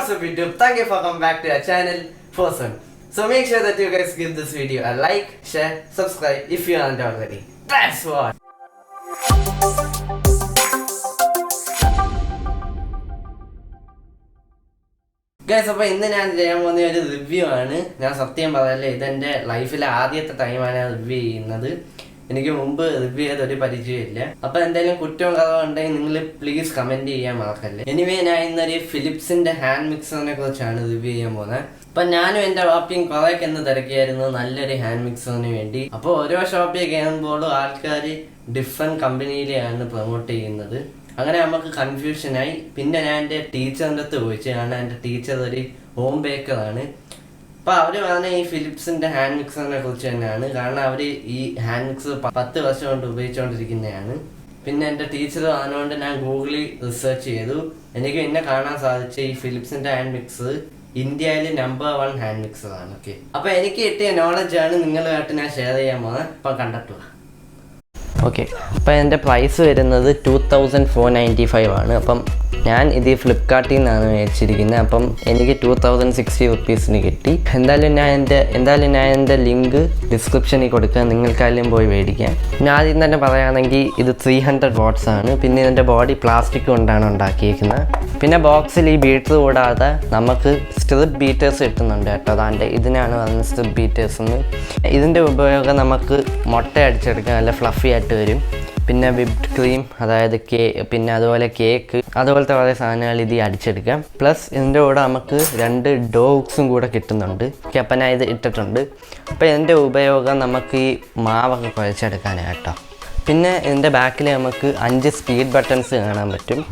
What's up YouTube? Thank you for coming back to our channel Person. So make sure that you guys give this video a like, share, subscribe if you aren't already. That's what. Guys, അപ്പോൾ ഇന്ന് ഞാൻ ചെയ്യാൻ പോകുന്ന ഒരു review ആണ്. ഞാൻ സത്യം പറയല്ലേ, ഇതെൻ്റെ ലൈഫിലെ ആദ്യത്തെ ടൈമാണ് ഞാൻ റിവ്യൂ ചെയ്യുന്നത്. എനിക്ക് മുമ്പ് റിവ്യൂ ചെയ്ത ഒരു പരിചയമില്ല. അപ്പോൾ എന്തെങ്കിലും കുറ്റവും കുറവും ഉണ്ടെങ്കിൽ നിങ്ങൾ പ്ലീസ് കമൻറ്റ് ചെയ്യാൻ മറക്കല്ലേ. എനിവേ, ഞാൻ ഇന്നൊരു ഫിലിപ്സിൻ്റെ ഹാൻഡ് മിക്സറിനെ കുറിച്ചാണ് റിവ്യൂ ചെയ്യാൻ പോകുന്നത്. അപ്പം ഞാനും എൻ്റെ വാപ്പിയും കുറേയൊക്കെ എന്ന് തിരക്കിയായിരുന്നു നല്ലൊരു ഹാൻഡ് മിക്സറിന് വേണ്ടി. അപ്പോൾ ഓരോ ഷോപ്പിൽ കയറുമ്പോഴും ആൾക്കാർ ഡിഫറെൻറ്റ് കമ്പനിയിലെയാണ് പ്രൊമോട്ട് ചെയ്യുന്നത്. അങ്ങനെ നമുക്ക് കൺഫ്യൂഷനായി. പിന്നെ ഞാൻ എൻ്റെ ടീച്ചറിൻ്റെ അടുത്ത് ചോദിച്ചു, കാരണം എൻ്റെ ടീച്ചർ ഒരു ഹോം ബേക്കറാണ്. അപ്പോൾ അവർ പറഞ്ഞ ഈ ഫിലിപ്സിൻ്റെ ഹാൻഡ് മിക്സറിനെ കുറിച്ച് തന്നെയാണ്. കാരണം അവർ ഈ ഹാൻഡ് മിക്സർ 10 വർഷം കൊണ്ട് ഉപയോഗിച്ചുകൊണ്ടിരിക്കുന്നതാണ്. പിന്നെ എൻ്റെ ടീച്ചർ പറഞ്ഞുകൊണ്ട് ഞാൻ ഗൂഗിളിൽ റിസർച്ച് ചെയ്തു. എനിക്ക് പിന്നെ കാണാൻ സാധിച്ച ഈ ഫിലിപ്സിൻ്റെ ഹാൻഡ് മിക്സർ ഇന്ത്യയിൽ നമ്പർ 1 ഹാൻഡ് മിക്സറാണ്. ഓക്കെ, അപ്പോൾ എനിക്ക് കിട്ടിയ നോളജാണ് നിങ്ങളുമായിട്ട് ഞാൻ ഷെയർ ചെയ്യാൻ പോകുന്നത്. അപ്പം കണ്ടിട്ട് വാ. ഓക്കെ, അപ്പോൾ എൻ്റെ പ്രൈസ് വരുന്നത് 2495 ആണ്. അപ്പം ഞാൻ ഇത് ഫ്ലിപ്കാർട്ടിൽ നിന്നാണ് മേടിച്ചിരിക്കുന്നത്. അപ്പം എനിക്ക് 2060 റുപ്പീസിന് കിട്ടി. എന്തായാലും ഞാൻ എൻ്റെ ലിങ്ക് ഡിസ്ക്രിപ്ഷനിൽ കൊടുക്കുക, നിങ്ങൾക്കായാലും പോയി മേടിക്കാം. ഞാൻ ആദ്യം തന്നെ പറയുകയാണെങ്കിൽ ഇത് 300 വാട്ട്സ് ആണ്. പിന്നെ ഇതിൻ്റെ ബോഡി പ്ലാസ്റ്റിക് കൊണ്ടാണ് ഉണ്ടാക്കിയിരിക്കുന്നത്. പിന്നെ ബോക്സിൽ ഈ ബീറ്റർ കൂടാതെ നമുക്ക് സ്ട്രിപ്പ് ബീറ്റേഴ്സ് കിട്ടുന്നുണ്ട് കേട്ടോ. അതാണ്ട് ഇതിനാണ് പറയുന്നത് സ്ട്രിപ്പ് ബീറ്റേഴ്സ് എന്ന്. ഇതിൻ്റെ ഉപയോഗം നമുക്ക് മുട്ട അടിച്ചെടുക്കാൻ നല്ല ഫ്ലഫി ആയിട്ട് വരും. പിന്നെ വിപ്ഡ് ക്രീം, അതായത് പിന്നെ അതുപോലെ കേക്ക്, അതുപോലത്തെ കുറേ സാധനങ്ങൾ ഇത് അടിച്ചെടുക്കാം. പ്ലസ് ഇതിൻ്റെ കൂടെ നമുക്ക് 2 ഡോ ഹുക്സും കൂടെ കിട്ടുന്നുണ്ട്. ഓക്കെ, അപ്പം ഞാൻ ഇത് ഇട്ടിട്ടുണ്ട്. അപ്പോൾ ഇതിൻ്റെ ഉപയോഗം നമുക്ക് ഈ മാവൊക്കെ കുഴച്ചെടുക്കാനാണ് കേട്ടോ. പിന്നെ ഇതിൻ്റെ ബാക്കിൽ നമുക്ക് 5 സ്പീഡ് ബട്ടൺസ് കാണാൻ പറ്റും.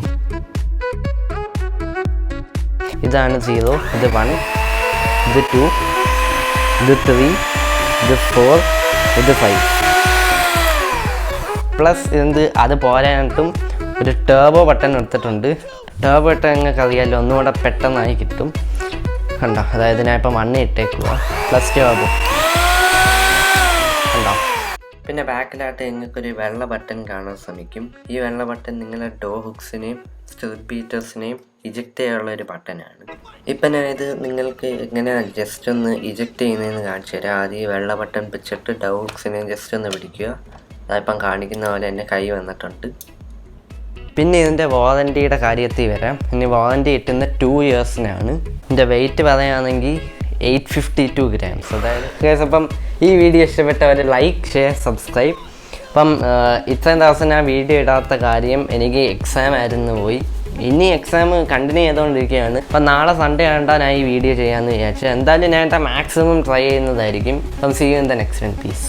ഇതാണ് 0, ഇത് 1, ഇത് 2, ഇത് 3, ഇത് 4, ഇത് 5. പ്ലസ് അത് പോരായിട്ടും ഒരു ടേബോ ബട്ടൺ എടുത്തിട്ടുണ്ട്. ടേബോ ബട്ടൺ നിങ്ങൾക്ക് അറിയാമല്ലോ, ഒന്നുകൂടെ പെട്ടെന്നായി കിട്ടും. കണ്ടോ, അതായത് ഞാൻ ഇപ്പം 1 ഇട്ടേക്കുക പ്ലസ് ടേബോ കണ്ടോ. പിന്നെ ബാക്കിലായിട്ട് നിങ്ങൾക്കൊരു വെള്ള ബട്ടൺ കാണാൻ ശ്രമിക്കും. ഈ വെള്ള ബട്ടൺ നിങ്ങളുടെ ഡോ ഹുക്സിനെയും സ്ട്രിപ്പ് ബീറ്റേഴ്സിനെയും ഇജക്റ്റ് ചെയ്യാനുള്ള ഒരു ബട്ടനാണ്. ഇപ്പം ഞാനിത് നിങ്ങൾക്ക് എങ്ങനെ ജസ്റ്റ് ഒന്ന് ഇജക്റ്റ് ചെയ്യുന്നതെന്ന് കാണിച്ചു തരാം. ആദ്യം ഈ വെള്ള ബട്ടൺ വെച്ചിട്ട് ഡോ ഹുക്സിനെയും ജസ്റ്റ് ഒന്ന് പിടിക്കുക. അതിപ്പം കാണിക്കുന്ന പോലെ എൻ്റെ കൈ വന്നിട്ടുണ്ട്. പിന്നെ ഇതിൻ്റെ വാറൻറ്റിയുടെ കാര്യത്തിൽ വരാം. ഇനി വാറൻറ്റി കിട്ടുന്ന 2 ഇയേഴ്സിനാണ്. ഇതിൻ്റെ വെയിറ്റ് പറയുകയാണെങ്കിൽ 852 grams. അതായത് അപ്പം ഈ വീഡിയോ ഇഷ്ടപ്പെട്ടവർ ലൈക്ക്, ഷെയർ, സബ്സ്ക്രൈബ്. അപ്പം ഇത്രയും ദിവസം ഞാൻ വീഡിയോ ഇടാത്ത കാര്യം എനിക്ക് എക്സാം ആയിരുന്നു പോയി. ഇനി എക്സാം കണ്ടിന്യൂ ചെയ്തുകൊണ്ടിരിക്കുകയാണ്. അപ്പം നാളെ സൺഡേ ആണ്ടാ ഞാൻ ഈ വീഡിയോ ചെയ്യാമെന്ന് വിചാരിച്ചു. എന്തായാലും ഞാൻ മാക്സിമം ട്രൈ ചെയ്യുന്നതായിരിക്കും. അപ്പം see you in the next one. Piece.